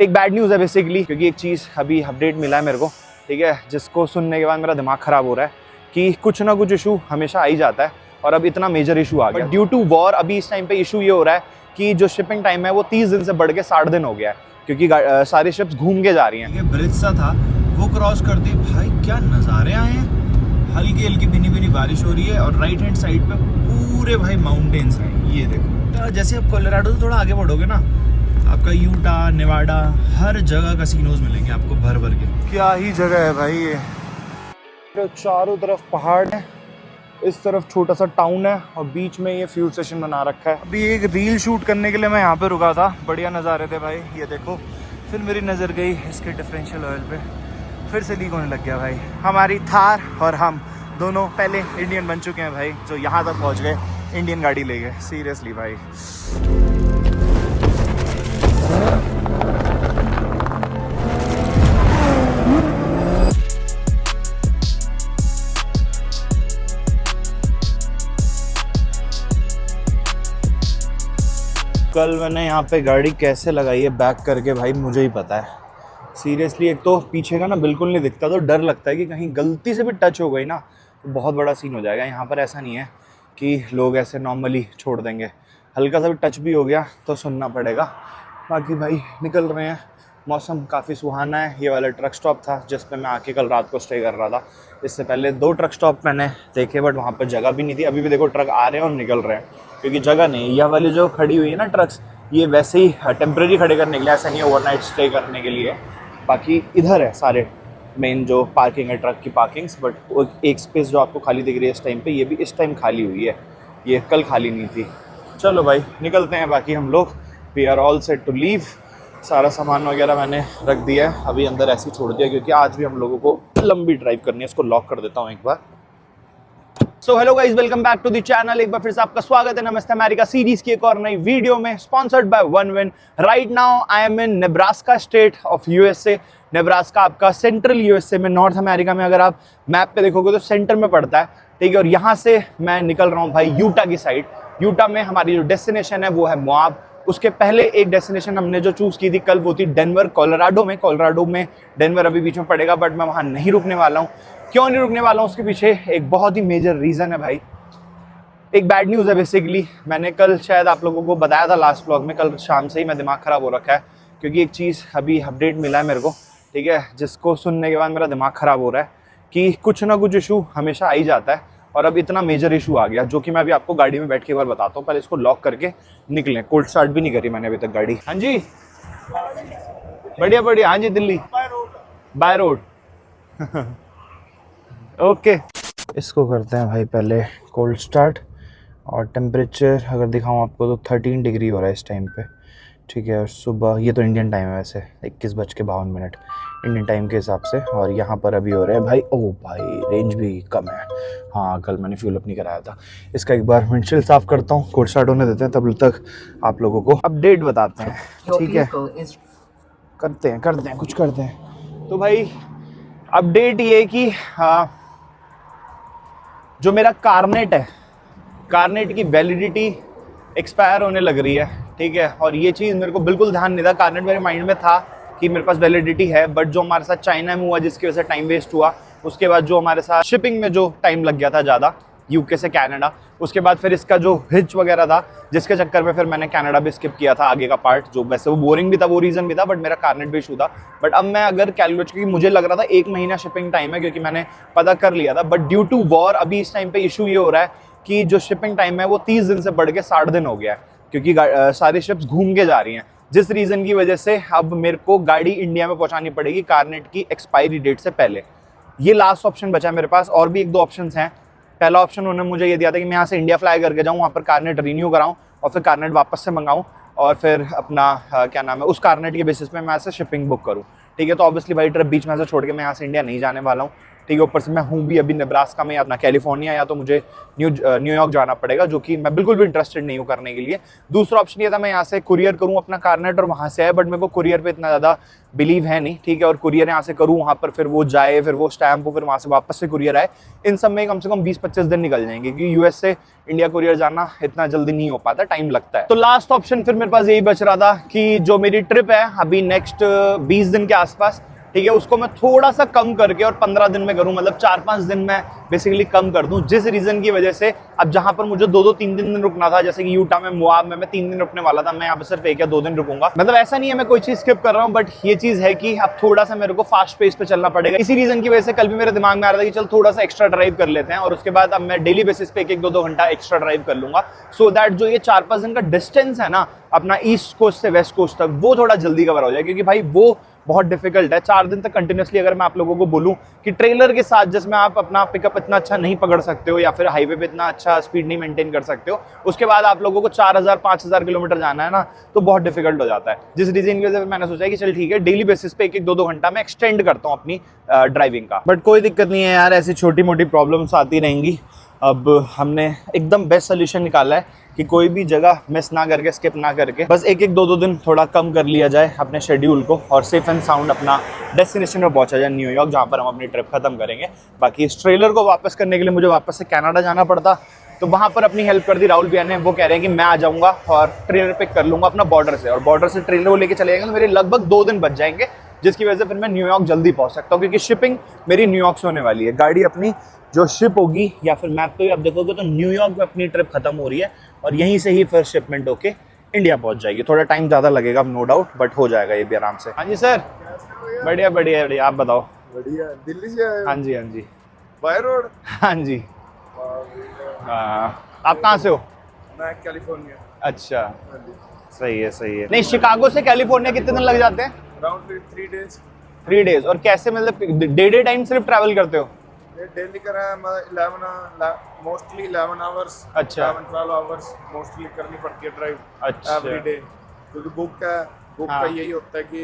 एक bad news है basically, क्योंकि एक चीज़ अभी अपडेट मिला है मेरे को, ठीक है, जिसको सुनने के बाद मेरा दिमाग ख़राब हो रहा है कि कुछ ना कुछ इशू हमेशा आ ही जाता है और अब इतना मेजर इशू आ गया। ड्यू टू वॉर अभी इस टाइम पे इशू ये हो रहा है कि जो शिपिंग टाइम है वो 30 दिन से बढ़ के 60 दिन हो गया है, क्योंकि सारी शिप्स घूम के जा रही हैं। ये ब्रिज सा था वो क्रॉस कर दी, भाई क्या नज़ारे आए हैं। हल्की हल्की बिनी बिनी बारिश हो रही है और राइट हैंड साइड पे पूरे भाई माउंटेन्स हैं। ये देखो, जैसे आप कोलोराडो से थोड़ा आगे बढ़ोगे ना, आपका यूटा, नेवाडा, हर जगह कैसीनोज मिलेंगे आपको भर भर के। क्या ही जगह है भाई ये। तो चारों तरफ पहाड़ है, इस तरफ छोटा सा टाउन है और बीच में ये फ्यूल स्टेशन बना रखा है। अभी एक रील शूट करने के लिए मैं यहाँ पे रुका था, बढ़िया नज़ारे थे भाई। ये देखो, फिर मेरी नज़र गई इसके डिफरेंशियल ऑयल पे, फिर से लीक होने लग गया भाई। हमारी थार और हम दोनों पहले इंडियन बन चुके हैं भाई, जो यहाँ तक पहुँच गए इंडियन गाड़ी ले गए। सीरियसली भाई। कल मैंने यहाँ पे गाड़ी कैसे लगाई है बैक करके भाई, मुझे ही पता है सीरियसली। एक तो पीछे का ना बिल्कुल नहीं दिखता, तो डर लगता है कि कहीं गलती से भी टच हो गई ना तो बहुत बड़ा सीन हो जाएगा। यहाँ पर ऐसा नहीं है कि लोग ऐसे नॉर्मली छोड़ देंगे, हल्का सा भी टच भी हो गया तो सुनना पड़ेगा। बाकी भाई निकल रहे हैं, मौसम काफ़ी सुहाना है। ये वाला ट्रक स्टॉप था जिस पे मैं आके कल रात को स्टे कर रहा था। इससे पहले 2 ट्रक स्टॉप मैंने देखे, बट वहाँ पर जगह भी नहीं थी। अभी भी देखो ट्रक आ रहे हैं और निकल रहे हैं, क्योंकि जगह नहीं। यह वाली जो खड़ी हुई है ना ट्रक्स, ये वैसे ही टेम्प्रेरी खड़े करने के लिए, ऐसा नहीं ओवरनाइट स्टे करने के लिए। बाकी इधर है सारे मेन जो पार्किंग है, ट्रक की पार्किंग्स। बट एक स्पेस जो आपको खाली दिख रही है इस टाइम पे, ये भी इस टाइम खाली हुई है, ये कल खाली नहीं थी। चलो भाई निकलते हैं। बाकी हम लोग we are all set to leave. सारा सामान वगैरह मैंने रख दिया है, अभी अंदर ऐसे ही छोड़ दिया, क्योंकि आज भी हम लोगों को लंबी ड्राइव करनी है। इसको लॉक कर देता हूँ एक बार। So hello guys, welcome back to the channel. एक बार फिर से आपका स्वागत है नमस्ते अमेरिका सीरीज की एक और नई वीडियो में, sponsored by OneWin। Right now I am in Nebraska state of USA. Nebraska आपका सेंट्रल यूएसए में, नॉर्थ अमेरिका में। अगर आप मैप पे देखोगे तो सेंटर में पड़ता है, ठीक है। और यहाँ से मैं निकल रहा हूँ भाई यूटा की साइड। यूटा में हमारी जो डेस्टिनेशन है वो है मोआब। उसके पहले एक डेस्टिनेशन हमने जो चूज़ की थी कल, वो थी डेनवर, कोलोराडो में। कोलोराडो में डेनवर अभी बीच में पड़ेगा, बट मैं वहाँ नहीं रुकने वाला हूँ। क्यों नहीं रुकने वाला हूँ, उसके पीछे एक बहुत ही मेजर रीज़न है भाई। एक बैड न्यूज़ है बेसिकली। मैंने कल शायद आप लोगों को बताया था लास्ट व्लॉग में, कल शाम से ही मैं दिमाग ख़राब हो रखा है, क्योंकि एक चीज़ अभी अपडेट मिला है मेरे को, ठीक है, जिसको सुनने के बाद मेरा दिमाग ख़राब हो रहा है कि कुछ ना कुछ इशू हमेशा आ ही जाता है और अब इतना मेजर इशू आ गया, जो कि मैं अभी आपको गाड़ी में बैठ के एक बार बताता हूँ। पहले इसको लॉक करके निकलें। कोल्ड स्टार्ट भी नहीं करी मैंने अभी तक गाड़ी। हाँ जी, बढ़िया बढ़िया। हाँ जी, दिल्ली बाय रोड। ओके, इसको करते हैं भाई पहले कोल्ड स्टार्ट। और टेम्परेचर अगर दिखाऊँ आपको तो 13 डिग्री हो रहा है इस टाइम पे, ठीक है। और सुबह, ये तो इंडियन टाइम है वैसे, 21:52 इंडियन टाइम के हिसाब से। और यहाँ पर अभी हो रहे हैं भाई, ओ भाई रेंज भी कम है। हाँ, कल मैंने फ्यूल अप नहीं कराया था। इसका एक बार विंडशील्ड साफ़ करता हूँ, कोल्ड स्टार्ट होने देते हैं, तब तक आप लोगों को अपडेट बताते हैं, ठीक है। करते हैं कुछ करते हैं। तो भाई अपडेट ये कि हाँ, जो मेरा कारनेट है, कारनेट की वैलिडिटी एक्सपायर होने लग रही है, ठीक है। और ये चीज़ मेरे को बिल्कुल ध्यान नहीं था। कारनेट मेरे माइंड में था कि मेरे पास वैलिडिटी है, बट जो हमारे साथ चाइना में हुआ, जिसकी वजह से टाइम वेस्ट हुआ, उसके बाद जो हमारे साथ शिपिंग में जो टाइम लग गया था ज़्यादा, यूके से कनाडा, उसके बाद फिर इसका जो हिच वगैरह था, जिसके चक्कर में फिर मैंने कनाडा भी स्किप किया था आगे का पार्ट, जो वैसे वो बोरिंग भी था, वो रीज़न भी था, बट मेरा कारनेट भी इशू था। बट अब मैं अगर कैलकुलेट, क्योंकि मुझे लग रहा था 1 महीना शिपिंग टाइम है, क्योंकि मैंने पता कर लिया था, बट ड्यू टू वॉर अभी इस टाइम पे इशू ये हो रहा है कि जो शिपिंग टाइम है वो 30 दिन से बढ़ के 60 दिन हो गया है, क्योंकि सारी शिप्स घूम के जा रही हैं, जिस रीज़न की वजह से अब मेरे को गाड़ी इंडिया में पहुंचानी पड़ेगी कारनेट की एक्सपायरी डेट से पहले। ये लास्ट ऑप्शन बचा है मेरे पास। और भी 1-2 ऑप्शंस हैं। पहला ऑप्शन उन्होंने मुझे ये दिया था कि मैं यहाँ से इंडिया फ्लाई करके जाऊँ, वहाँ पर कारनेट रिन्यू कराऊँ और फिर कारनेट वापस से मंगाऊँ, और फिर अपना क्या नाम है, उस कारनेट के बेसिस पे मैं यहाँ से शिपिंग बुक करूँ, ठीक है। तो ऑब्वियसली भाई ट्रिप बीच में से छोड़ के मैं यहाँ से इंडिया नहीं जाने वाला हूँ, ठीक है। ऊपर से मैं हूँ भी अभी नेब्रास्का में या अपना कैलिफोर्निया, या तो मुझे न्यूयॉर्क जाना पड़ेगा, जो कि मैं बिल्कुल भी इंटरेस्टेड नहीं हूँ करने के लिए। दूसरा ऑप्शन ये था मैं यहाँ से कुरियर करूँ अपना कारनेट और वहाँ से आए, बट मेरे को कुरियर पे इतना ज़्यादा बिलीव है नहीं, ठीक है। और कुरियर यहाँ से करूँ, वहाँ पर फिर वो जाए, फिर वो स्टैम्प हो, फिर वहाँ से वापस से कुरियर आए, इन सब में कम से कम 20-25 दिन निकल जाएंगे, क्योंकि यूएस से इंडिया कुरियर जाना इतना जल्दी नहीं हो पाता, टाइम लगता है। तो लास्ट ऑप्शन फिर मेरे पास यही बच रहा था कि जो मेरी ट्रिप है अभी नेक्स्ट 20 दिन के आसपास, ठीक है, उसको मैं थोड़ा सा कम करके और 15 दिन में करूं, मतलब 4-5 दिन में बेसिकली कम कर दूं, जिस रीजन की वजह से अब जहां पर मुझे 2-3 दिन रुकना था, जैसे कि यूटा में, मोआब में मैं 3 दिन रुकने वाला था, मैं यहाँ पे सिर्फ 1 या 2 दिन रुकूंगा। मतलब ऐसा नहीं है मैं कोई चीज स्किप कर रहा हूँ, बट ये चीज है कि अब थोड़ा सा मेरे को फास्ट पेस पे चलना पड़ेगा। इसी रीजन की वजह से कल भी मेरे दिमाग में आ रहा था कि चल थोड़ा सा एक्स्ट्रा ड्राइव कर लेते हैं, और उसके बाद अब मैं डेली बेसिस पे 1-2 घंटा एक्स्ट्रा ड्राइव कर लूंगा, सो दैट जो ये 4-5 दिन का डिस्टेंस है ना अपना ईस्ट कोस्ट से वेस्ट कोस्ट तक, वो थोड़ा जल्दी कवर हो जाए, क्योंकि भाई वो बहुत डिफिकल्ट है 4 दिन तक कंटिन्यूसली। अगर मैं आप लोगों को बोलूं कि ट्रेलर के साथ जिसमें आप अपना पिकअप इतना अच्छा नहीं पकड़ सकते हो, या फिर हाईवे पे इतना अच्छा स्पीड नहीं मेंटेन कर सकते हो, उसके बाद आप लोगों को 4000-5000 किलोमीटर जाना है ना, तो बहुत डिफिकल्ट हो जाता है। जिस रीजन की वजह से मैंने सोचा कि चल ठीक है, डेली बेसिस पे 1-2 घंटा मैं एक्सटेंड करता हूँ अपनी ड्राइविंग का। बट कोई दिक्कत नहीं है यार, ऐसी छोटी मोटी प्रॉब्लम्स आती रहेंगी। अब हमने एकदम बेस्ट सोल्यूशन निकाला है कि कोई भी जगह मिस ना करके, स्किप ना करके, बस 1-2 दिन थोड़ा कम कर लिया जाए अपने शेड्यूल को, और सेफ एंड साउंड अपना डेस्टिनेशन में पहुंचा जाए, न्यूयॉर्क, जहां पर हम अपनी ट्रिप खत्म करेंगे। बाकी इस ट्रेलर को वापस करने के लिए मुझे वापस से कनाडा जाना पड़ता, तो वहां पर अपनी हेल्प कर दी राहुल भैया ने। वो कह रहे हैं कि मैं आ जाऊंगा और ट्रेलर पिक कर लूंगा अपना बॉर्डर से, और बॉर्डर से ट्रेलर को लेके चले जाएंगे, तो मेरे लगभग 2 दिन बच जाएंगे, जिसकी वजह से फिर मैं न्यूयॉर्क जल्दी पहुंच सकता हूँ, क्योंकि शिपिंग मेरी न्यूयॉर्क से होने वाली है। गाड़ी अपनी जो शिप होगी, या फिर मैप पे आप देखोगे तो न्यूयॉर्क में अपनी ट्रिप खत्म हो रही है, और यहीं से ही फिर शिपमेंट होके इंडिया पहुंच जाएगी। थोड़ा टाइम ज़्यादा लगेगा नो डाउट, बट हो जाएगा ये भी आराम से। हाँ जी सर, बढ़िया बढ़िया बढ़िया, आप बताओ। बढ़िया। दिल्ली से आए? हाँ जी हाँ जी। By road? हाँ जी। आप कहाँ से हो? मैं कैलिफोर्निया। अच्छा, सही है सही है। नहीं, शिकागो से कैलिफोर्निया कितने दिन लग जाते हैं? Round 3 days. 3 डेज। और कैसे, मतलब डे टाइम सिर्फ ट्रैवल करते हो? डेली करा है, मोस्टली 11 आवर्स। अच्छा। 11-12 आवर्स मोस्टली करनी पड़ती है ड्राइव। अच्छा। एवरी डे, क्योंकि बुक का यही होता है कि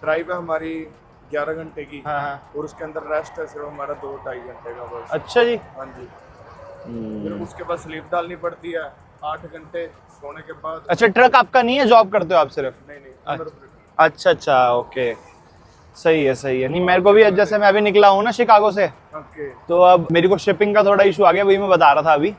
ड्राइव है हमारी 11 घंटे की। हाँ। और उसके अंदर रेस्ट है सिर्फ हमारा 2-2.5 घंटे का बस। अच्छा जी। हाँ जी। फिर उसके बाद स्लीप डालनी पड़ती है 8 घंटे सोने के बाद। अच्छा, ट्रक आपका नहीं है, जॉब करते हो आप सिर्फ? नहीं। अच्छा अच्छा, ओके, सही है सही है। नहीं, मेरे को भी जैसे मैं अभी निकला हूँ ना शिकागो से, ओके। तो अब मेरे को शिपिंग का थोड़ा इशू आ गया, वही मैं बता रहा था अभी।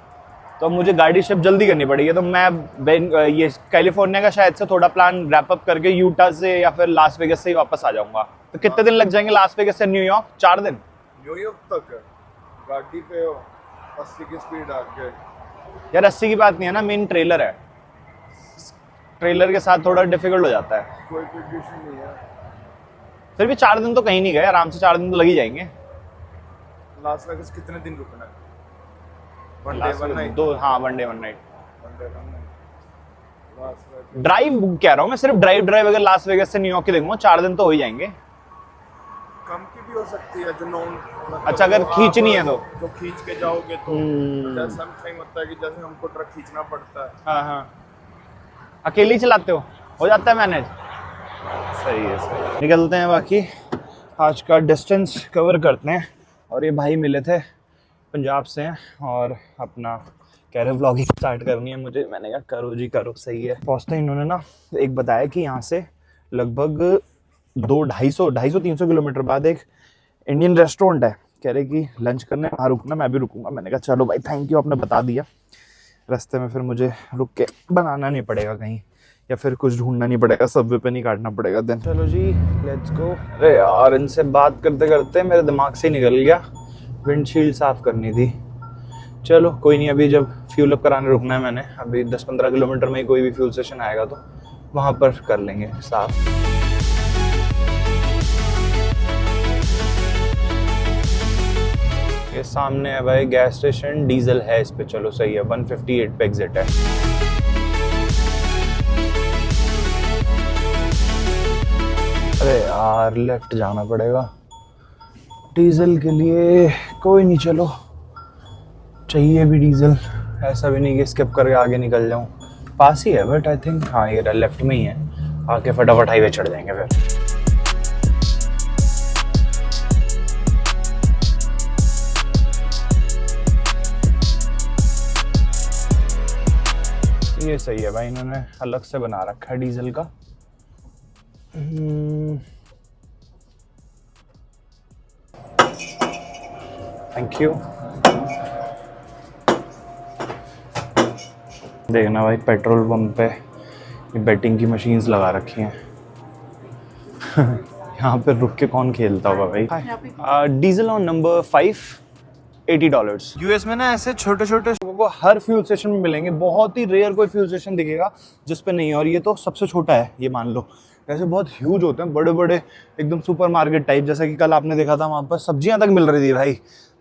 तो अब मुझे गाड़ी शिप जल्दी करनी पड़ेगी, तो मैं ये कैलिफोर्निया का शायद से थोड़ा प्लान रैप अप करके यूटा से या फिर लास वेगस से ही वापस आ जाऊंगा। तो कितने दिन लग जाएंगे लास वेगस से न्यूयॉर्क? 4 दिन। न्यूयॉर्क तक गाड़ी पे 80 की स्पीड आके। यार 80 की बात नहीं है ना, मेन ट्रेलर है, ट्रेलर के साथ थोड़ा डिफिकल्ट हो जाता है। कोई इशू नहीं है। फिर भी 4 दिन तो कहीं नहीं गए, आराम से 4 दिन तो लग ही जाएंगे। लास वेगस कितने दिन रुकना है? 1 डे 1 नाइट। 2, हाँ, 1 day 1 night. Las Vegas drive कह रहा हूँ मैं, सिर्फ ड्राइव अगर लास वेगस से न्यूयॉर्क की देखूंगा 4 दिन तो हो ही जाएंगे। कम की भी हो सकती है जो नॉन। अच्छा, अगर खींचनी है तो खींच के जाओगे तो जैसा टाइम होता है कि जैसे हमको ट्रक खींचना पड़ता है। हाँ। अकेले ही चलाते हो जाता है मैनेज? सही है सही है। निकलते हैं, बाकी आज का डिस्टेंस कवर करते हैं। और ये भाई मिले थे, पंजाब से हैं, और अपना कह रहे व्लॉगिंग स्टार्ट करनी है मुझे। मैंने कहा करो जी करो, सही है। पहुँचते इन्होंने ना एक बताया कि यहाँ से लगभग 200-250-300 किलोमीटर बाद एक इंडियन रेस्टोरेंट है, कह रहे कि लंच करने वहाँ रुकना, मैं भी रुकूंगा। मैंने कहा चलो भाई, थैंक यू, आपने बता दिया। रास्ते में फिर मुझे रुक के बनाना नहीं पड़ेगा कहीं, या फिर कुछ ढूंढना नहीं पड़ेगा, सबवे पे नहीं काटना पड़ेगा दिन। चलो जी, लेट्स गो। अरे यार, इनसे बात करते करते मेरे दिमाग से निकल गया, विंडशील्ड साफ़ करनी थी। चलो कोई नहीं, अभी जब फ्यूल अप कराने रुकना है मैंने, अभी 10-15 किलोमीटर में ही कोई भी फ्यूल स्टेशन आएगा तो वहाँ पर कर लेंगे साफ़। ये सामने है भाई गैस स्टेशन, डीजल है इस पे, चलो सही है। 158 पे एग्जिट है। अरे यार, लेफ्ट जाना पड़ेगा डीजल के लिए। कोई नहीं, चलो, चाहिए भी डीजल, ऐसा भी नहीं कि स्किप करके आगे निकल जाऊं। पास ही है बट आई थिंक, हाँ ये लेफ्ट में ही है, आके फटाफट हाईवे चढ़ जाएंगे फिर। ये सही है भाई, इन्होंने अलग से बना रखा है डीजल का। Thank you. देखना भाई पेट्रोल पंप पे ये बेटिंग की मशीन्स लगा रखी हैं। यहाँ पे रुक के कौन खेलता होगा भाई। Diesel on number 5, $80। यूएस में ना ऐसे छोटे छोटे को हर फ्यूल स्टेशन में मिलेंगे, बहुत ही रेयर कोई फ्यूल स्टेशन दिखेगा जिस पे नहीं है, और ये तो सबसे छोटा है, ये मान लो। ऐसे बहुत ह्यूज होते हैं, बड़े बड़े एकदम सुपरमार्केट टाइप, जैसा कि कल आपने देखा था वहाँ पर सब्जियाँ तक मिल रही थी भाई।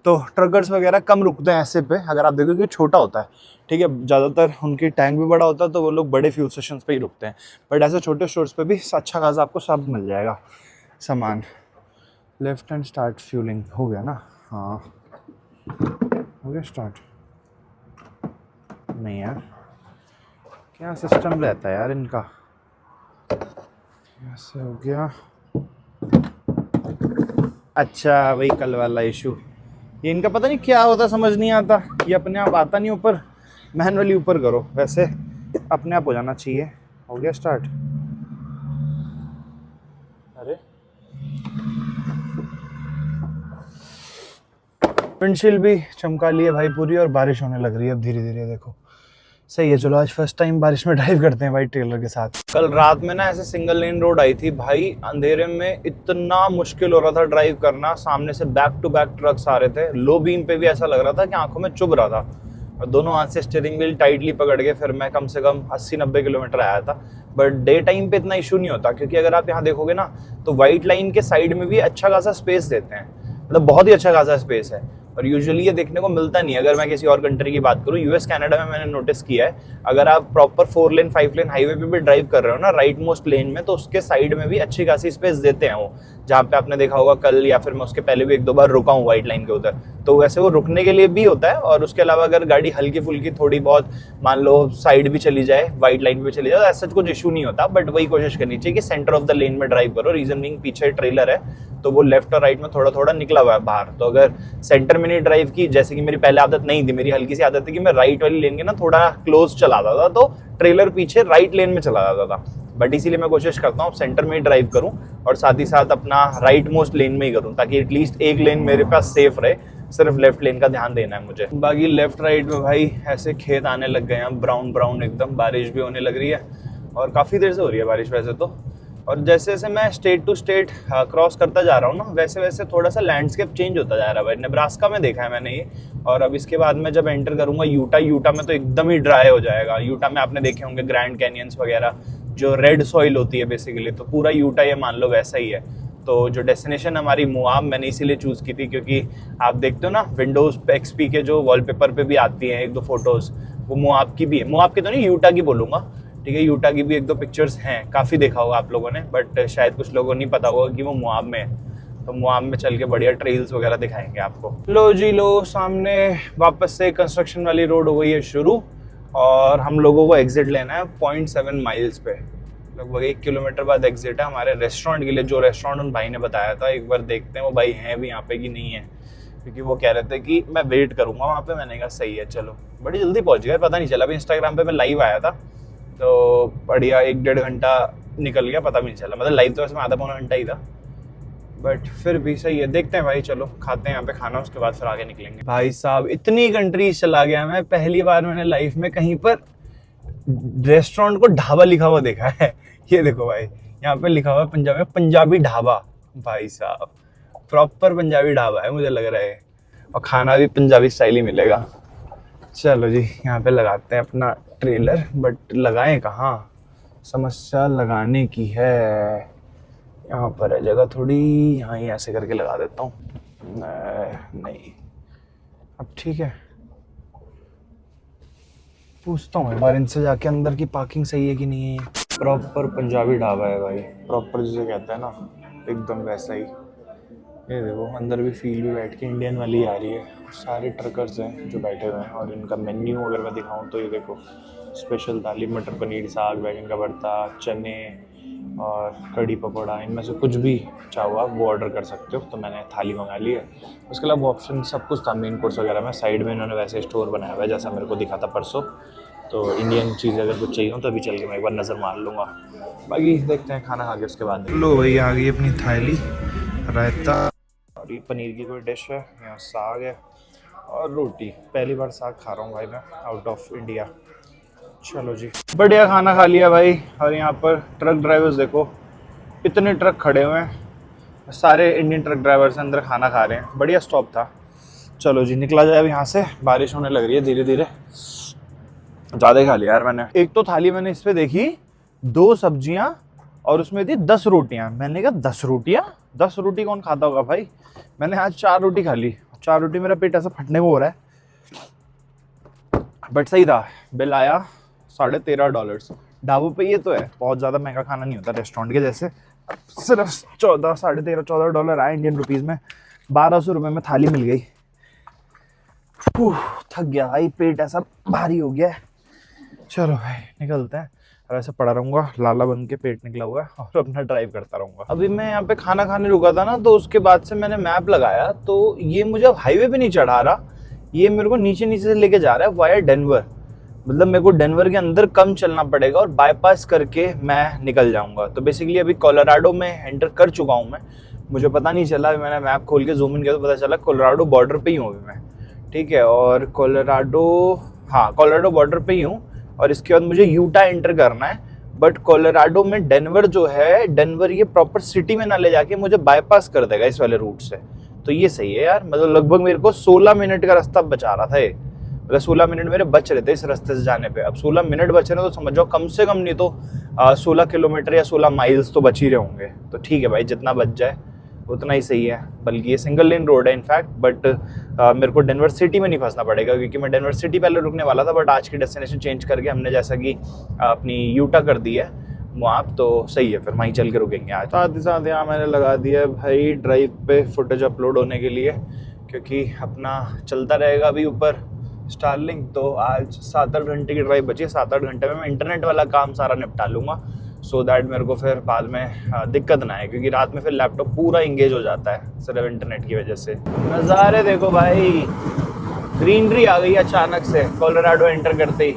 तो ट्रकर्स वगैरह कम रुकते हैं ऐसे पे, अगर आप देखो कि छोटा होता है, ठीक है, ज़्यादातर उनकी टैंक भी बड़ा होता है तो वो लोग बड़े फ्यूल स्टेशन पे ही रुकते हैं। बट ऐसे छोटे स्टोर्स पे भी अच्छा खासा आपको सब मिल जाएगा सामान। लेफ्ट हैंड स्टार्ट फ्यूलिंग हो गया ना? हाँ हो गया स्टार्ट। नहीं यार, क्या सिस्टम रहता है यार इनका। ऐसे हो गया। अच्छा वही कल वाला इशू, ये इनका पता नहीं क्या होता, समझ नहीं आता। ये अपने आप आता नहीं ऊपर, मैनुअली ऊपर करो, वैसे अपने आप हो जाना चाहिए। हो गया स्टार्ट। अरे विंडशील्ड भी चमका ली है भाई पूरी, और बारिश होने लग रही है अब धीरे धीरे। देखो सही है। चलो आज फर्स्ट टाइम बारिश में ड्राइव करते हैं भाई ट्रेलर के साथ। कल रात में ना ऐसे सिंगल लेन रोड आई थी भाई, अंधेरे में इतना मुश्किल हो रहा था ड्राइव करना। सामने से बैक टू बैक ट्रक्स आ रहे थे, लो बीम पे भी ऐसा लग रहा था कि आंखों में चुभ रहा था, और दोनों हाथ से स्टीयरिंग व्हील टाइटली पकड़ के फिर मैं कम से कम 80-90 किलोमीटर आया था। बट डे टाइम पे इतना इशू नहीं होता, क्योंकि अगर आप यहाँ देखोगे ना तो व्हाइट लाइन के साइड में भी अच्छा खासा स्पेस देते हैं, मतलब बहुत ही अच्छा खासा स्पेस है, और यूजुअली ये देखने को मिलता नहीं है। अगर मैं किसी और कंट्री की बात करूँ, यूएस कनाडा में मैंने नोटिस किया है, अगर आप प्रॉपर 4 लेन 5 लेन हाईवे पे भी ड्राइव कर रहे हो ना राइट मोस्ट लेन में, तो उसके साइड में भी अच्छी खासी स्पेस देते हैं वो। जहाँ पे आपने देखा होगा कल, या फिर मैं उसके पहले भी 1-2 बार रुका हूँ व्हाइट लाइन के उधर, तो वैसे वो रुकने के लिए भी होता है। और उसके अलावा अगर गाड़ी हल्की फुल्की थोड़ी बहुत मान लो साइड भी चली जाए, व्हाइट लाइन भी चली जाए, ऐसा कुछ इशू नहीं होता। बट वही कोशिश करनी चाहिए कि सेंटर ऑफ द लेन में ड्राइव करो। रीजन बीइंग पीछे ट्रेलर है तो वो लेफ्ट और राइट में थोड़ा थोड़ा निकला हुआ है बाहर, तो अगर सेंटर में नहीं ड्राइव की, जैसे कि मेरी पहले आदत नहीं थी, मेरी हल्की सी आदत थी कि मैं राइट वाली लेन के ना थोड़ा क्लोज चलाता था, तो ट्रेलर पीछे राइट लेन में चला जाता था। बट इसीलिए मैं कोशिश करता हूँ सेंटर में ही ड्राइव करूँ, और साथ ही साथ अपना राइट मोस्ट लेन में ही करूँ, ताकि एटलीस्ट एक लेन मेरे पास सेफ रहे। सिर्फ लेफ्ट लेन का ध्यान देना है मुझे। बाकी लेफ्ट राइट में भाई ऐसे खेत आने लग गए हैं, ब्राउन ब्राउन एकदम। बारिश भी होने लग रही है, और काफ़ी देर से हो रही है बारिश वैसे तो। और जैसे जैसे मैं स्टेट टू स्टेट क्रॉस करता जा रहा हूँ ना, वैसे वैसे थोड़ा सा लैंडस्केप चेंज होता जा रहा है भाई। नेब्रास्का में देखा है मैंने ये, और अब इसके बाद में जब एंटर करूँगा यूटा में तो एकदम ही ड्राई हो जाएगा। यूटा में आपने देखे होंगे ग्रैंड कैनियंस वगैरह, जो रेड सॉइल होती है बेसिकली, तो पूरा यूटा ये मान लो वैसा ही है। तो जो डेस्टिनेशन हमारी मोआब, मैंने इसीलिए चूज़ की थी क्योंकि आप देखते हो ना विंडोज़ पे XP के जो वॉलपेपर पे भी आती हैं 1-2 फोटोज़, वो मोआब की भी है। मोआब की तो नहीं, यूटा की बोलूँगा, ठीक है। यूटा की भी 1-2 पिक्चर्स हैं, काफ़ी देखा होगा आप लोगों ने, बट शायद कुछ लोगों को नहीं पता होगा कि वो मोआब में है। तो मोआब में चल के बढ़िया ट्रेल्स वगैरह दिखाएंगे आपको। लो जी लो, सामने वापस से कंस्ट्रक्शन वाली रोड हो गई है शुरू, और हम लोगों को एग्जिट लेना है 0.7 माइल्स पे। लगभग 1 किलोमीटर बाद एग्जिट है हमारे रेस्टोरेंट के लिए। जो रेस्टोरेंट उन भाई ने बताया था, एक बार देखते हैं वो भाई हैं भी यहाँ पे कि नहीं है, क्योंकि वो कह रहे थे कि मैं वेट करूँगा वहाँ पे। मैंने कहा सही है, चलो। बड़ी जल्दी पहुँच गए, पता नहीं चला। अभी इंस्टाग्राम पे मैं लाइव आया था, तो बढ़िया 1-1.5 घंटा निकल गया, पता भी नहीं चला। मतलब लाइव तो वैसे में आधा पौना घंटा ही था, बट फिर भी सही है। देखते हैं भाई, चलो खाते हैं यहाँ पे खाना, उसके बाद फिर आगे निकलेंगे। भाई साहब इतनी कंट्रीज चला गया मैं, पहली बार मैंने लाइफ में कहीं पर रेस्टोरेंट को ढाबा लिखा हुआ देखा है। ये देखो भाई, यहाँ पे लिखा हुआ है पंजाब में पंजाबी ढाबा। भाई साहब प्रॉपर पंजाबी ढाबा है मुझे लग रहा है, और खाना भी पंजाबी स्टाइल ही मिलेगा। चलो जी, यहाँ पे लगाते हैं अपना ट्रेलर, बट लगाएं कहाँ, समस्या लगाने की है। यहाँ पर है जगह थोड़ी, यहाँ ही ऐसे करके लगा देता हूँ। नहीं अब ठीक है, पूछता हूँ एक बार इनसे जाके अंदर की पार्किंग सही है कि नहीं है। प्रॉपर पंजाबी ढाबा है भाई, प्रॉपर जिसे कहते हैं ना, एकदम वैसा ही। ये देखो अंदर भी फील भी बैठ के इंडियन वाली आ रही है। सारे ट्रकर्स हैं जो बैठे हुए हैं, और इनका मेन्यू अगर मैं दिखाऊं तो ये देखो, स्पेशल थाली, मटर पनीर, साग, बैगन का भरता, चने और कड़ी पकौड़ा, इनमें से कुछ भी चाहो आप वो ऑर्डर कर सकते हो। तो मैंने थाली मंगा ली है। उसके अलावा ऑप्शन सब कुछ था, मेन कोर्स वगैरह में। साइड में इन्होंने वैसे स्टोर बनाया हुआ है जैसा मेरे को दिखा था परसों। तो इंडियन चीज़ अगर कुछ चाहिए हो तो अभी चल के मैं एक बार नज़र मार लूँगा। बाकी देखते हैं खाना खा के उसके बाद। लो भाई आ गई अपनी थाली, रायता और ये पनीर की कोई डिश है, यहाँ साग है और रोटी। पहली बार साग खा रहा हूँ भाई मैं आउट ऑफ इंडिया। चलो जी, बढ़िया खाना खा लिया भाई। और यहाँ पर ट्रक ड्राइवर्स देखो, इतने ट्रक खड़े हुए हैं, सारे इंडियन ट्रक ड्राइवर्स अंदर खाना खा रहे हैं। बढ़िया स्टॉप था। चलो जी निकला जाए अब यहाँ से, बारिश होने लग रही है धीरे धीरे। ज़्यादा ही खा लिया यार मैंने। एक तो थाली मैंने इस पर देखी 2 सब्जियां और उसमें थी 10 रोटियां। मैंने कहा 10 रोटियां, 10 रोटी कौन खाता होगा भाई। मैंने आज 4 रोटी खा ली। 4 रोटी मेरा पेट ऐसा फटने को हो रहा है, बट सही था। बिल आया $13.5। ढाबों पे ये तो है, बहुत ज़्यादा महंगा खाना नहीं होता रेस्टोरेंट के जैसे। सिर्फ 13.5 आए इंडियन रुपीज़ में। 1200 रुपये में थाली मिल गई। थक गया भाई, पेट ऐसा भारी हो गया है। चलो भाई निकलते हैं। अब ऐसे पड़ा रहूँगा लाला बन के, पेट निकला हुआ है, और अपना ड्राइव करता रहूँगा। अभी मैं यहाँ पे खाना खाने रुका था ना, तो उसके बाद से मैंने मैप लगाया तो ये मुझे अब हाईवे पे नहीं चढ़ा रहा, ये मेरे को नीचे नीचे से लेके जा रहा है वाया डेनवर। मतलब मेरे को डेनवर के अंदर कम चलना पड़ेगा और बाईपास करके मैं निकल जाऊँगा। तो बेसिकली अभी कोलोराडो में एंटर कर चुका हूँ मैं। मुझे पता नहीं चला, मैंने मैप खोल के जूम इन किया तो पता चला कोलोराडो बॉर्डर पे ही हूँ अभी मैं। ठीक है, और कोलोराडो बॉर्डर पे ही हूँ। और इसके बाद मुझे यूटा एंटर करना है। बट कोलोराडो में डेनवर जो है, डेनवर ये प्रॉपर सिटी में ना ले जाके मुझे बाईपास कर देगा इस वाले रूट से। तो ये सही है यार। मतलब लगभग मेरे को 16 मिनट का रास्ता बचा रहा था ये। मतलब 16 मिनट मेरे बच रहे थे इस रास्ते से जाने पे। अब 16 मिनट बच रहे हैं तो समझ जाओ कम से कम नहीं तो 16 किलोमीटर या 16 माइल्स तो बच ही रहे होंगे। तो ठीक है भाई, जितना बच जाए उतना ही सही है। बल्कि ये सिंगल लेन रोड है इनफैक्ट। बट मेरे को डेनवर सिटी में नहीं फंसना पड़ेगा, क्योंकि मैं डेनवर सिटी पहले रुकने वाला था। बट आज की डेस्टिनेशन चेंज करके हमने जैसा कि अपनी यूटा कर दी है वहाँ, तो सही है, फिर वहीं चल के रुकेंगे आज। साथ ही साथ यहाँ मैंने लगा दिया है भाई ड्राइव पे फुटेज अपलोड होने के लिए, क्योंकि अपना चलता रहेगा अभी ऊपर स्टारलिंक। तो आज 7-8 घंटे की ड्राइव बची है। 7-8 घंटे में मैं इंटरनेट वाला काम सारा निपटा लूँगा, सो दैट मेरे को फिर बाद में दिक्कत ना आए, क्योंकि रात में फिर लैपटॉप पूरा इंगेज हो जाता है सिर्फ इंटरनेट की वजह से। नज़ारे देखो भाई, ग्रीनरी आ गई अचानक से कोलोराडो एंटर करते ही।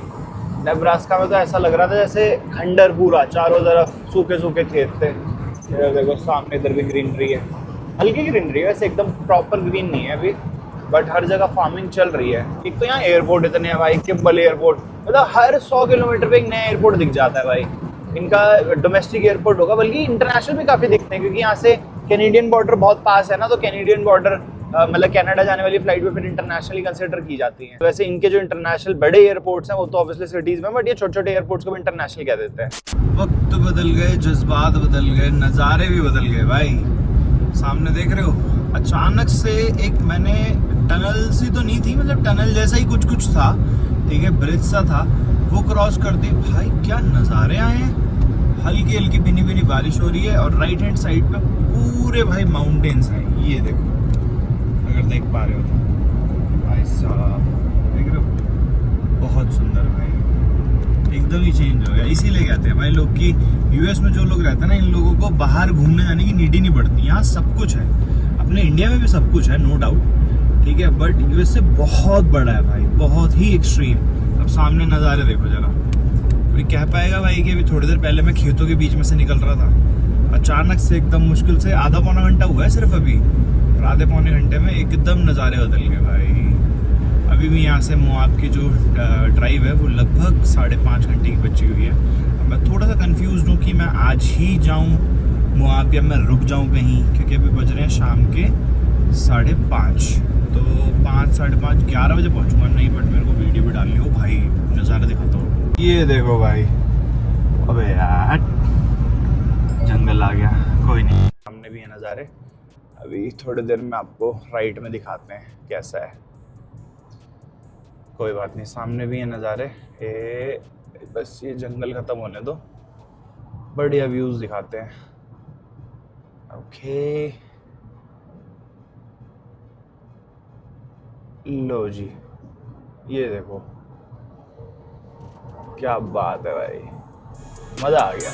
नेब्रास्का में तो ऐसा लग रहा था जैसे खंडर, पूरा चारों तरफ सूखे सूखे खेत थे। इधर देखो सामने, इधर भी ग्रीनरी है, हल्की ग्रीनरी है वैसे, एकदम प्रॉपर ग्रीन नहीं है अभी, बट हर जगह फार्मिंग चल रही है। एक तो यहाँ एयरपोर्ट इतने हैं भाई, किम्बल एयरपोर्ट, मतलब हर 100 किलोमीटर पे एक नया एयरपोर्ट दिख जाता है भाई। इनका डोमेस्टिक एयरपोर्ट होगा, बल्कि इंटरनेशनल भी काफ़ी दिखते हैं, क्योंकि यहाँ से कैनेडियन बॉर्डर बहुत पास है ना। तो कैनेडियन बॉर्डर मतलब कनाडा जाने वाली फ्लाइट भी फिर इंटरनेशनली कंसिडर की जाती हैं। वैसे इनके जो इंटरनेशनल बड़े एयरपोर्ट्स हैं वो तो ऑब्वियसली सिटीज़ में, बट ये छोटे छोटे एयरपोर्ट्स को भी इंटरनेशनल कह देते हैं। वक्त बदल गए, जज्बात बदल गए, नज़ारे भी बदल गए भाई। सामने देख रहे हो, अचानक से एक मैंने टनल सी तो नहीं थी, मतलब टनल जैसा ही कुछ था, ठीक है, ब्रिज सा था, वो क्रॉस कर दी। भाई क्या नज़ारे आए हैं। हल्की हल्की बिनी बिनी बारिश हो रही है और राइट हैंड साइड पे पूरे भाई माउंटेन्स हैं। ये देखो, अगर देख पा रहे हो तो भाई साहब, देख रहे हो, बहुत सुंदर भाई, एकदम ही चेंज हो गया। इसीलिए कहते हैं भाई लोग कि यूएस में जो लोग रहते हैं ना, इन लोगों को बाहर घूमने जाने की नीड ही नहीं पड़ती। यहाँ सब कुछ है, अपने इंडिया में भी सब कुछ है, नो डाउट, ठीक है, बट यूएस से बहुत बड़ा है भाई, बहुत ही एक्सट्रीम। अब सामने नज़ारे देखो जरा। कोई कह पाएगा भाई कि अभी थोड़ी देर पहले मैं खेतों के बीच में से निकल रहा था, अचानक से एकदम मुश्किल से आधा पौना घंटा हुआ है सिर्फ अभी, और आधे पौने घंटे में एकदम नज़ारे बदल गए भाई। अभी भी यहाँ से मोआब की जो ड्राइव है वो लगभग 5.5 घंटे की बची हुई है। अब मैं थोड़ा सा कंफ्यूज हूँ कि मैं आज ही जाऊँ मोआब या मैं रुक जाऊँ कहीं, क्योंकि अभी बज रहे हैं शाम के 5:30, तो 5, 5:30, 11 बजे पहुँचूँगा। नहीं, बट मेरे को वीडियो भी डालनी हो भाई, नज़ारा दिखाता हूँ। ये देखो भाई, अबे यार जंगल आ गया, कोई नहीं, सामने भी है नज़ारे। अभी थोड़ी देर में आपको राइट में दिखाते हैं कैसा है, कोई बात नहीं, सामने भी है नज़ारे। बस ये जंगल ख़त्म होने दो, बढ़िया व्यूज़ दिखाते हैं। ओके, लो जी, ये देखो, क्या बात है भाई, मज़ा आ गया।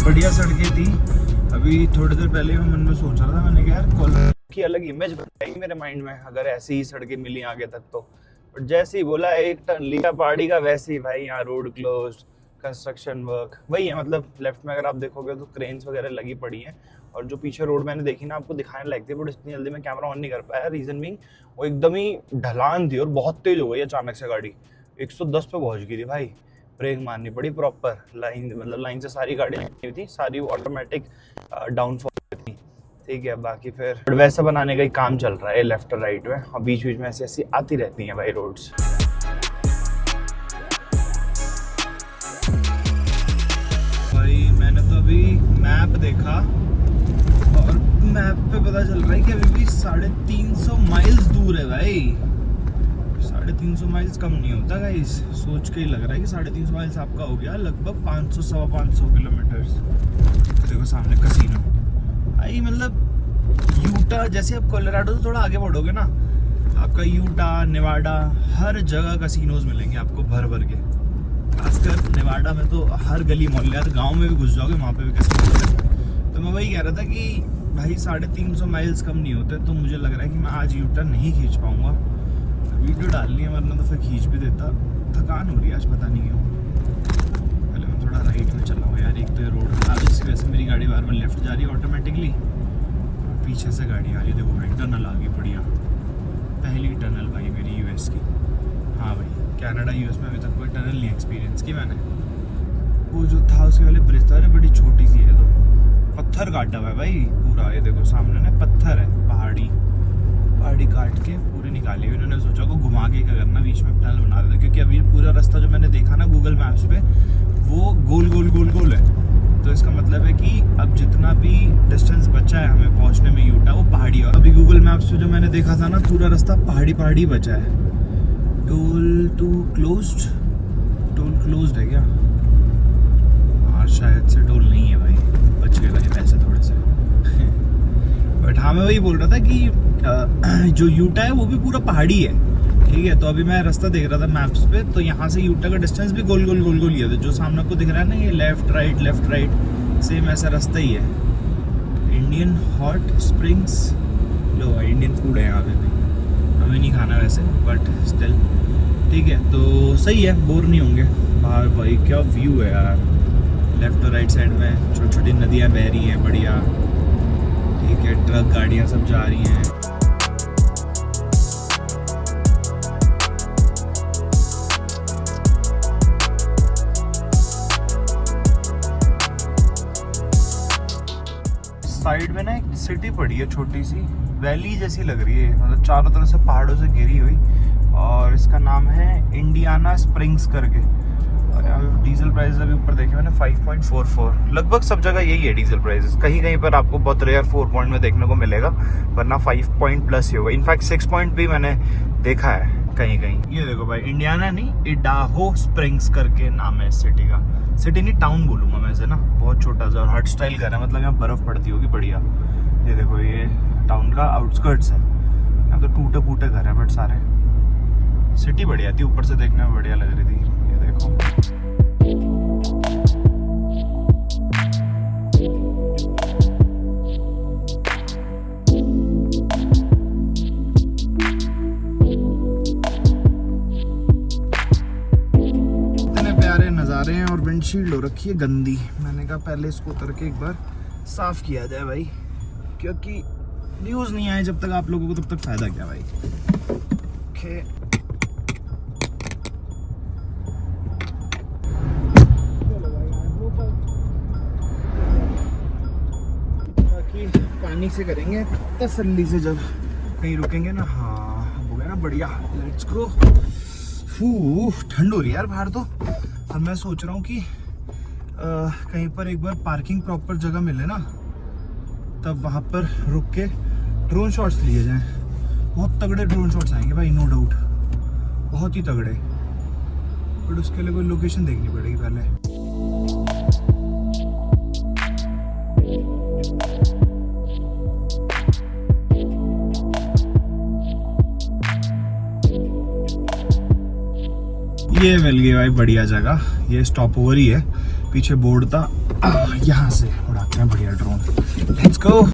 बढ़िया सड़कें थी। अब अभी थोड़ी देर पहले मैं मन में सोच रहा था, मैंने कहा यार कोलराडो की अलग इमेज बनाएगी मेरे माइंड में अगर ऐसी ही सड़कें मिली आगे तक तो। बट जैसे ही बोला 1 टर्न लिया पहाड़ी का, वैसे ही भाई यहाँ रोड क्लोज, कंस्ट्रक्शन वर्क वही है। मतलब लेफ्ट में अगर आप देखोगे तो क्रेन्स वगैरह लगी पड़ी हैं, और जो पीछे रोड मैंने देखी ना आपको दिखाने लायक थी, बट इतनी जल्दी मैं कैमरा ऑन नहीं कर पाया। रीजन बीइंग वो एकदम ही ढलान थी और बहुत तेज हो गई अचानक से गाड़ी, 110 पे पहुंच गई थी भाई। ब्रेक मारनी पड़ी प्रॉपर, लाइन मतलब लाइन से सारी गाड़ियाँ नहीं थी, सारी ऑटोमेटिक डाउनफॉल थी। ठीक है, बाकी फिर वैसा बनाने का ही काम चल रहा है लेफ्ट और राइट में, और बीच बीच में ऐसी ऐसी आती रहती हैं भाई रोड्स। भाई मैंने तो अभी मैप देखा और मैप पे पता चल रहा है कि अभी भी 350 माइल्स दूर है भाई। 350 माइल्स कम नहीं होता गाइस, सोच के ही लग रहा है कि 350 माइल्स आपका हो गया लगभग 500-525 किलोमीटर। देखो सामने कसीनो भाई, मतलब यूटा, जैसे आप कोलोराडो से थोड़ा आगे बढ़ोगे ना, आपका यूटा, नेवाडा, हर जगह कसीनोज मिलेंगे आपको भर भर के। खासकर नेवाडा में तो हर गली मोहल्ले, हर गाँव में भी घुस जाओगे वहाँ पे भी कसीनो। तो मैं वही कह रहा था कि भाई 350 माइल्स कम नहीं होते, तो मुझे लग रहा है कि मैं आज यूटा नहीं खींच पाऊँगा। वीडियो डालनी है वरना तो फिर खींच भी देता। थकान हो रही है आज, पता नहीं क्यों। पहले मैं थोड़ा राइट में चला हूँ यार, एक तो ये रोड खराब है, जिसकी वजह से मेरी गाड़ी बार बार लेफ्ट जा रही है ऑटोमेटिकली, और पीछे से गाड़ी आ रही है। देखो भाई टनल आ गई बढ़िया, पहली टनल भाई मेरी यूएस की। हाँ भाई, कनाडा यूएस में अभी तक कोई टनल नहीं एक्सपीरियंस की मैंने। वो जो था उसके वाले ब्रिज था, बड़ी छोटी सी है, तो पत्थर काटा हुआ है भाई पूरा। ये देखो सामने ना पत्थर है, पहाड़ी काट के पूरी निकाली हुई। उन्होंने सोचा को घुमा के क्या करना, बीच में टनल बना देता, क्योंकि अभी पूरा रास्ता जो मैंने देखा ना गूगल मैप्स पे, वो गोल है। तो इसका मतलब है कि अब जितना भी डिस्टेंस बचा है हमें पहुंचने में यूटा, वो पहाड़ी है। अभी गूगल मैप्स पे जो मैंने देखा था ना, पूरा रास्ता पहाड़ी बचा है। टोल क्लोज्ड है क्या? हाँ शायद से टोल नहीं है भाई, बच गए भाई पैसे थोड़े से। बट हाँ, मैं वही बोल रहा था कि जो यूटा है वो भी पूरा पहाड़ी है। ठीक है, तो अभी मैं रास्ता देख रहा था मैप्स पे, तो यहाँ से यूटा का डिस्टेंस भी गोल ही है। तो जो सामने आपको दिख रहा है ना, ये लेफ्ट राइट सेम ऐसा रास्ता ही है। इंडियन हॉट स्प्रिंग्स, लो इंडियन फूड है यहाँ पे भी, हमें नहीं खाना वैसे, बट स्टिल ठीक है। तो सही है, बोर नहीं होंगे बाहर। भाई क्या व्यू है यार, लेफ्ट और राइट साइड में छोटी छोटी नदियाँ बह रही हैं बढ़िया। ठीक है, ट्रक गाड़ियाँ सब जा रही हैं। साइड में ना एक सिटी पड़ी है, छोटी सी वैली जैसी लग रही है, मतलब चारों तरफ से पहाड़ों से घिरी हुई, और इसका नाम है इंडियाना स्प्रिंग्स करके। और यहाँ डीजल प्राइस अभी ऊपर देखे मैंने 5.44, लगभग सब जगह यही है डीजल प्राइस। कहीं कहीं पर आपको बहुत रेयर 4 पॉइंट में देखने को मिलेगा, वरना 5 पॉइंट प्लस ही होगा। इनफैक्ट 6 पॉइंट भी मैंने देखा है कहीं कहीं। ये देखो भाई, इंडियाना नहीं, इडाहो स्प्रिंग्स करके नाम है इस सिटी का। सिटी नहीं, टाउन बोलूँगा मैं इसे ना, बहुत छोटा सा और हट स्टाइल घर है, मतलब यहाँ बर्फ़ पड़ती होगी बढ़िया। ये देखो, ये टाउन का आउटस्कर्ट्स है, यहाँ तो टूटे फूटे घर है, बट सारे सिटी बढ़िया थी, ऊपर से देखने में बढ़िया लग रही थी। ये देखो इतने प्यारे नज़ारे हैं, और विंडशील्ड हो रखी है गंदी। मैंने कहा पहले इसको उतर के एक बार साफ किया जाए भाई, क्योंकि न्यूज़ नहीं आए जब तक आप लोगों को, तब तक फायदा क्या भाई। ओके, पानी से करेंगे तसल्ली से, जब कहीं रुकेंगे ना। हाँ हो गया ना बढ़िया, लेट्स गो। ठंड हो रही है यार बाहर तो। अब मैं सोच रहा हूँ कि कहीं पर एक बार पार्किंग प्रॉपर जगह मिले ना, तब वहाँ पर रुक के ड्रोन शॉट्स लिए जाएं। बहुत तगड़े ड्रोन शॉट्स आएंगे भाई, नो डाउट, बहुत ही तगड़े। बट उसके लिए कोई लोकेशन देखनी पड़ेगी पहले। ये मिल गई भाई बढ़िया जगह, ये स्टॉप ओवर ही है, पीछे बोर्ड था यहाँ से उड़ाते हैं बढ़िया ड्रोन। Let's go.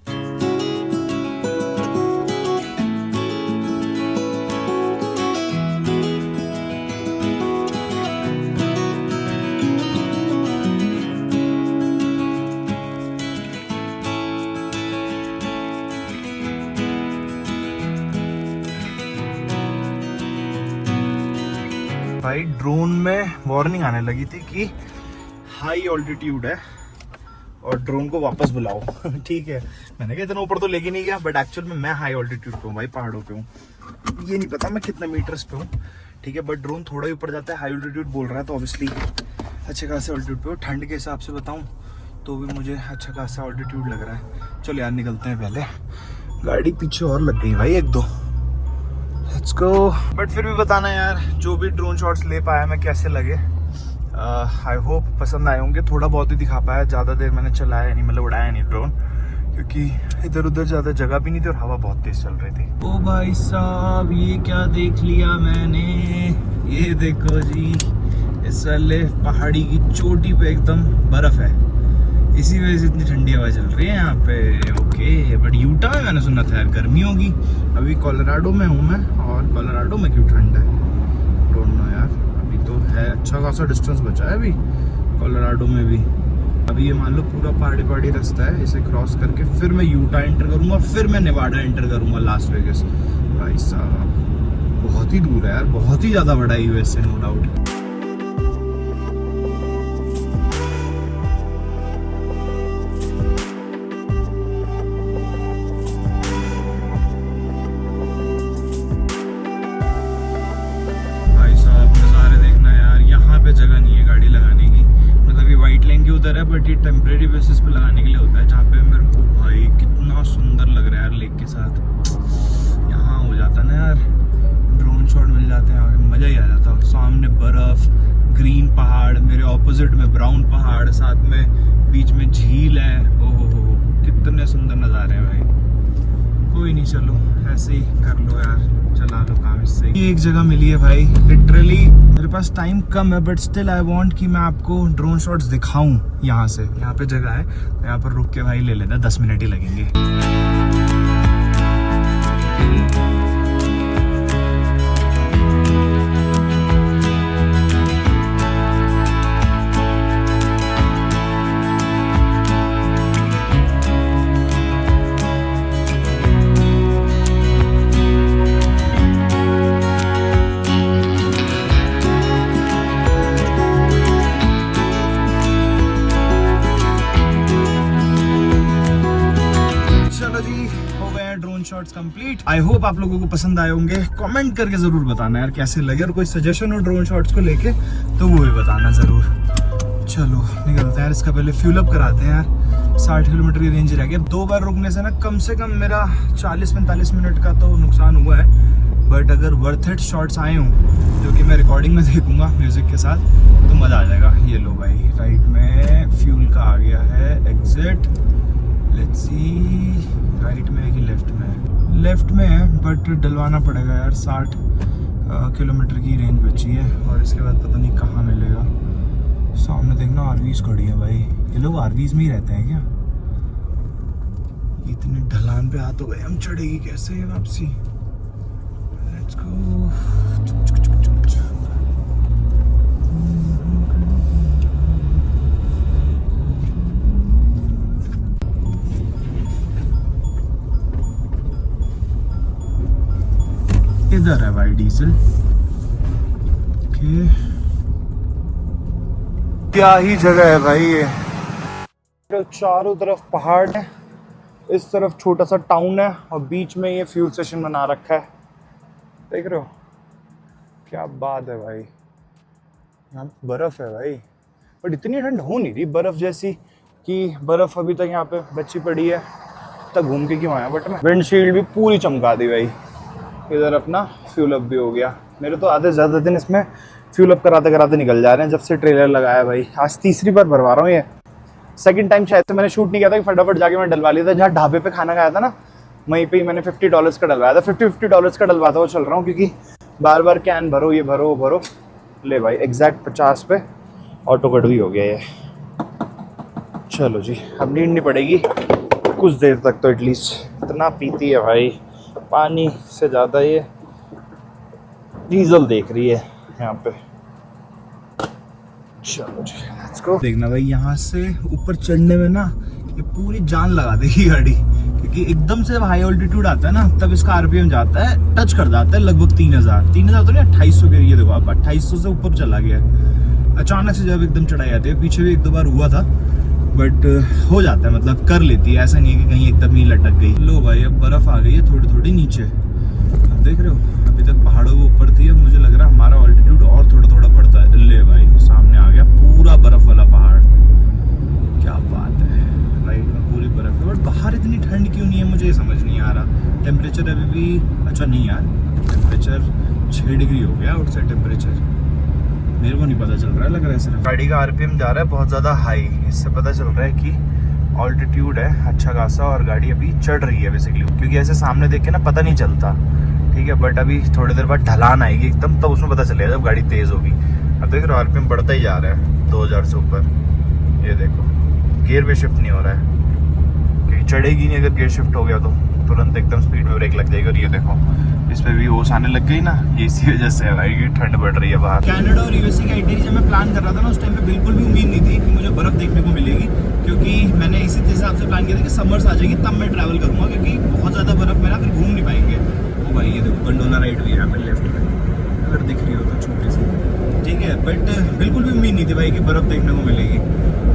भाई ड्रोन में वार्निंग आने लगी थी कि हाई ऑल्टीट्यूड है और ड्रोन को वापस बुलाओ। ठीक है, मैंने कहा इतना ऊपर तो लेके नहीं गया, बट एक्चुअल में मैं हाई ऑल्टीट्यूड पे हूँ भाई, पहाड़ों पे हूँ। ये नहीं पता मैं कितने मीटर्स पे हूँ, ठीक है, बट ड्रोन थोड़ा ही ऊपर जाता है, हाई ऑल्टीट्यूड बोल रहा है तो ऑब्वियसली अच्छे खासे ऑल्टीट्यूड पे हो। ठंड के हिसाब से बताऊँ तो भी मुझे अच्छा खासा ऑल्टीट्यूड लग रहा है। चलो यार निकलते हैं, पहले गाड़ी पीछे और लग गई भाई एक दो। Let's go. बट फिर भी बताना यार, जो भी ड्रोन शॉट्स ले पाया मैं, कैसे लगे। आई होप पसंद आए होंगे। थोड़ा बहुत ही दिखा पाया, ज़्यादा देर मैंने चलाया नहीं, मतलब उड़ाया नहीं ड्रोन, क्योंकि इधर उधर ज़्यादा जगह भी नहीं थी और हवा बहुत तेज चल रही थी। ओ भाई साहब, ये क्या देख लिया मैंने, ये देखो जी, इस वाले पहाड़ी की चोटी पे एकदम बर्फ है, इसी वजह से इतनी ठंडी हवा चल रही है यहाँ पे। ओके, बट यूटा में मैंने सुना था यार गर्मी होगी। अभी कोलोराडो में हूँ मैं, और कोलोराडो में क्यों ठंड है डोंट नो यार। अभी तो है, अच्छा खासा डिस्टेंस बचा है अभी कोलोराडो में भी। अभी ये मान लो पूरा पहाड़ी रास्ता है, इसे क्रॉस करके फिर मैं यूटा एंटर करूँगा, फिर मैं नेवाडा एंटर करूँगा, लास वेगास। भाई साहब बहुत ही दूर है यार, बहुत ही ज़्यादा बड़ा है यूएसए, नो डाउट। जगह नहीं है गाड़ी लगाने की, मतलब ये वाइट लाइन के उधर है, बट ये टेम्परेरी बेसिस पे लगाने के लिए होता है, जहाँ पे मेरे को भाई कितना सुंदर लग रहा है यार लेक के साथ। यहाँ हो जाता ना यार, ड्रोन शॉट मिल जाते हैं, मज़ा ही आ जाता। सामने बर्फ, ग्रीन पहाड़, मेरे ऑपोजिट में ब्राउन पहाड़, साथ में बीच में झील है। ओहो, कितने सुंदर नज़ारे हैं भाई। कोई नहीं, चलो ऐसे ही कर लो यार, चला लो काम इससे। एक जगह मिली है भाई, लिटरली मेरे पास टाइम कम है, बट स्टिल आई वांट कि मैं आपको ड्रोन शॉट्स दिखाऊं यहाँ से। यहाँ पे जगह है, यहाँ पर रुक के भाई ले लेना, 10 मिनट ही लगेंगे। Shots complete. आई होप आप लोगों को पसंद आए होंगे। कमेंट करके जरूर बताना यार कैसे लगे, और कोई सजेशन हो ड्रोन शॉट्स को लेके तो वो भी बताना जरूर। चलो निकलते हैं यार, इसका पहले फ्यूल अप कराते हैं यार। 60 किलोमीटर की रेंज रह गया। 2 बार रुकने से ना कम से कम मेरा 40-45 मिनट का तो नुकसान हुआ है, बट अगर वर्थ इट शॉट्स आए हों, जो कि मैं रिकॉर्डिंग में देखूंगा म्यूजिक के साथ, तो मज़ा आ जाएगा। ये लो भाई, राइट में फ्यूल का आ गया है एग्जिट। लेट्स सी, राइट में है कि लेफ्ट में है? लेफ्ट में है, बट डलवाना पड़ेगा यार। 60 किलोमीटर की रेंज बची है, और इसके बाद पता नहीं कहाँ मिलेगा। सामने देखना आरवीज खड़ी है भाई। ये लोग आरवीज में ही रहते हैं क्या? इतनी ढलान पे आ तो गए हम, चढ़ेगी कैसे ये वापसी? Let's go. इधर है भाई डीजल। ओके, क्या ही जगह है भाई ये। तो चारों तरफ पहाड़ है, इस तरफ छोटा सा टाउन है, और बीच में ये फ्यूल स्टेशन बना रखा है। देख रहे हो क्या बात है भाई। यहाँ बर्फ है भाई, बट इतनी ठंड हो नहीं रही बर्फ जैसी, कि बर्फ अभी तक यहाँ पे बची पड़ी है। तक घूम के क्यों आया, बट मैं विंडशील्ड भी पूरी चमका दी भाई। इधर अपना फ्यूल अप भी हो गया। मेरे तो आधे ज़्यादा दिन इसमें फ्यूल अप कराते कराते निकल जा रहे हैं, जब से ट्रेलर लगाया भाई। आज तीसरी बार भरवा रहा हूँ ये। सेकंड टाइम शायद से मैंने शूट नहीं किया था, कि फटाफट जाके मैं डलवा लिया था। जहाँ ढाबे पे खाना खाया था ना, वहीं पे ही मैंने $50 का डलवाया था। $50 का डलवाता हुआ चल रहा हूँ, क्योंकि बार बार कैन भरो, ये भरो, वो भरो। ले भाई, एग्जैक्ट 50 पे ऑटो कट भी हो गया ये। चलो जी, अब नींदनी पड़ेगी कुछ देर तक तो एटलीस्ट। इतना पीती है भाई, पानी से ज़्यादा ये डीजल देख रही है यहाँ पे। चलो जी लेट्स गो। देखना भाई यहाँ से ऊपर चढ़ने में ना ये पूरी जान लगा देगी गाड़ी, क्योंकि एकदम से जब हाई ऑल्टीट्यूड आता है ना तब इसका आरपीएम जाता है, टच कर जाता है लगभग 3000 तो नहीं 2800 के। ये देखो अब 2800 से ऊपर चला गया है अचानक से जब एकदम चढ़ाई आती है। पीछे भी एक दो बार हुआ था बट हो जाता है, मतलब कर लेती है, ऐसा नहीं है कि कहीं एकदम ही लटक गई। लो भाई अब बर्फ आ गई है थोड़ी थोड़ी नीचे, अब देख रहे हो अभी तक पहाड़ों के ऊपर थी, अब मुझे लग रहा है हमारा ऑल्टीट्यूड और थोड़ा थोड़ा बढ़ता है। ले भाई सामने आ गया पूरा बर्फ वाला पहाड़, क्या बात है, राइट में पूरी बर्फ है। बट बाहर इतनी ठंड क्यों नहीं है मुझे ये समझ नहीं आ रहा। टेम्परेचर अभी भी अच्छा नहीं यार, टेम्परेचर 6 डिग्री हो गया आउटसाइड टेम्परेचर, मेरे को नहीं पता चल रहा है, लग रहा है सिर्फ। गाड़ी का आरपीएम जा रहा है बहुत ज़्यादा हाई, इससे पता चल रहा है कि ऑल्टीट्यूड है अच्छा खासा और गाड़ी अभी चढ़ रही है बेसिकली, क्योंकि ऐसे सामने देख के ना पता नहीं चलता, ठीक है। बट अभी थोड़ी देर बाद ढलान आएगी एकदम, तब उसमें पता चलेगा जब गाड़ी तेज़ होगी। अब देख रहे हो आरपीएम बढ़ता ही जा रहा है 2000 से ऊपर, ये देखो गियर पे शिफ्ट नहीं हो रहा है क्योंकि चढ़ेगी नहीं, अगर गियर शिफ्ट हो गया तो तुरंत एकदम स्पीड में ब्रेक लग जाएगी। और ये देखो इस पे भी ओस आने लग गई ना, ये इसी वजह से है भाई कि ठंड बढ़ रही है बाहर। कनाडा और यूएसए की आइटनरी जब मैं प्लान कर रहा था ना उस टाइम पे बिल्कुल भी उम्मीद नहीं थी कि मुझे बर्फ़ देखने को मिलेगी, क्योंकि मैंने इसी हिसाब से प्लान किया था कि समर्स आ जाएगी तब मैं ट्रैवल करूँगा, क्योंकि बहुत ज़्यादा बर्फ़ में ना फिर घूम नहीं पाएंगे। वो भाई ये देखो गंडोला राइड भी है मेरे लेफ्ट में, अगर दिख रही हो तो छोटी सी, ठीक है। बट बिल्कुल भी उम्मीद नहीं थी भाई कि बर्फ़ देखने को मिलेगी,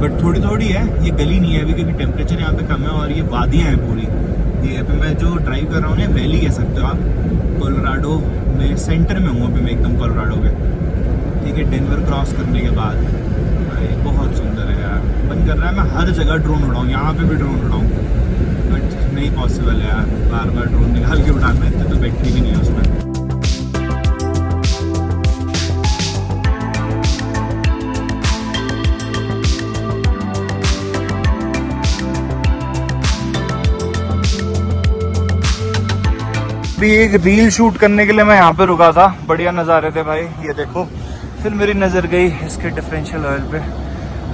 बट थोड़ी थोड़ी है, ये गली नहीं है अभी क्योंकि टेम्परेचर यहाँ पे कम है और ये वादियाँ हैं पूरी। ये अभी मैं जो ड्राइव कर रहा हूँ ना वैली कह सकते हो आप, कोलोराडो में सेंटर में हूँ अभी मैं एकदम कोलोराडो के, ठीक है। डेनवर क्रॉस करने के बाद भाई बहुत सुंदर है यार, मन कर रहा है मैं हर जगह ड्रोन उड़ाऊँ, यहाँ पे भी ड्रोन उड़ाऊँ, बट नहीं पॉसिबल है यार, बार बार ड्रोन निकाल के उड़ाना है, इतने तो बैटरी भी नहीं है उसमें। भी एक रील शूट करने के लिए मैं यहाँ पे रुका था, बढ़िया नज़ारे थे भाई, ये देखो। फिर मेरी नज़र गई इसके डिफरेंशियल ऑयल पे,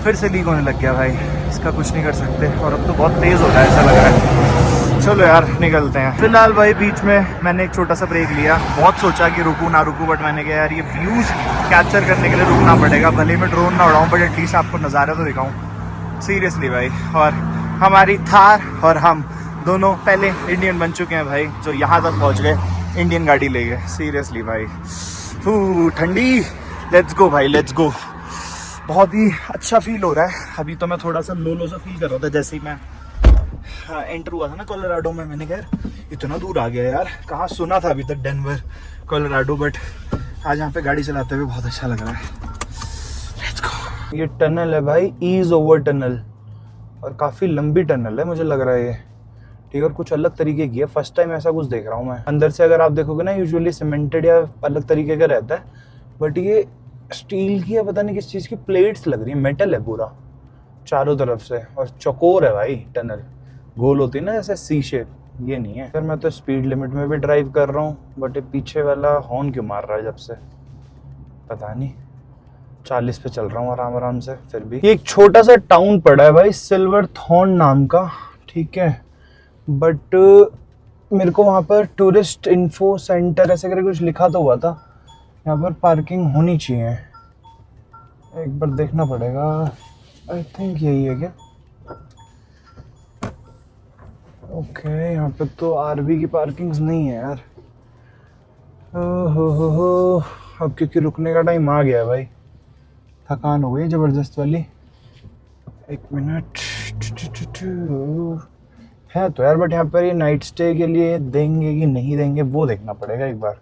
फिर से लीक होने लग गया भाई, इसका कुछ नहीं कर सकते और अब तो बहुत तेज़ हो रहा है ऐसा लग रहा है। चलो यार निकलते हैं। फिलहाल भाई बीच में मैंने एक छोटा सा ब्रेक लिया, बहुत सोचा कि रुकूँ ना रुकूँ, बट मैंने कहा यार ये व्यूज़ कैप्चर करने के लिए रुकना पड़ेगा, भले मैं ड्रोन ना उड़ाऊँ बट एटलीस्ट आपको नज़ारा तो दिखाऊँ सीरियसली भाई। और हमारी थार और हम दोनों पहले इंडियन बन चुके हैं भाई, जो यहाँ तक पहुँच गए इंडियन गाड़ी ले गए, सीरियसली भाई। ठंडी, लेट्स गो भाई लेट्स गो। बहुत ही अच्छा फील हो रहा है। अभी तो मैं थोड़ा सा लो सा फील कर रहा था जैसे ही मैं एंटर हुआ था ना कोलोराडो में, मैंने कहा इतना दूर आ गया यार, कहाँ सुना था अभी तक डेनवर कोलोराडो, बट आज यहाँ पे गाड़ी चलाते हुए बहुत अच्छा लग रहा है। Let's go. ये टनल है भाई, ईज ओवर टनल, और काफ़ी लंबी टनल है मुझे लग रहा है ये, ठीक है। और कुछ अलग तरीके की है, फर्स्ट टाइम ऐसा कुछ देख रहा हूँ मैं। अंदर से अगर आप देखोगे ना यूजुअली सीमेंटेड या अलग तरीके का रहता है, बट ये स्टील की है, पता नहीं किस चीज़ की प्लेट्स लग रही है, मेटल है पूरा चारों तरफ से, और चौकोर है भाई टनल, गोल होती है ना जैसे सी शेप, ये नहीं है। फिर मैं तो स्पीड लिमिट में भी ड्राइव कर रहा हूँ, बट ये पीछे वाला हॉर्न क्यों मार रहा है जब से, पता नहीं। 40 पे चल रहा हूँ आराम आराम से फिर भी। ये एक छोटा सा टाउन पड़ा है भाई सिल्वर थॉर्न नाम का, ठीक है, बट मेरे को वहाँ पर टूरिस्ट इन्फो सेंटर ऐसे करके कुछ लिखा तो हुआ था, यहाँ पर पार्किंग होनी चाहिए, एक बार देखना पड़ेगा। आई थिंक यही है क्या? ओके, यहाँ पे तो आरवी की पार्किंग्स नहीं है यार। हो अब क्योंकि रुकने का टाइम आ गया है भाई, थकान हो गई ज़बरदस्त वाली। एक मिनट है तो यार, बट यहाँ पर ये नाइट स्टे के लिए देंगे कि नहीं देंगे वो देखना पड़ेगा एक बार।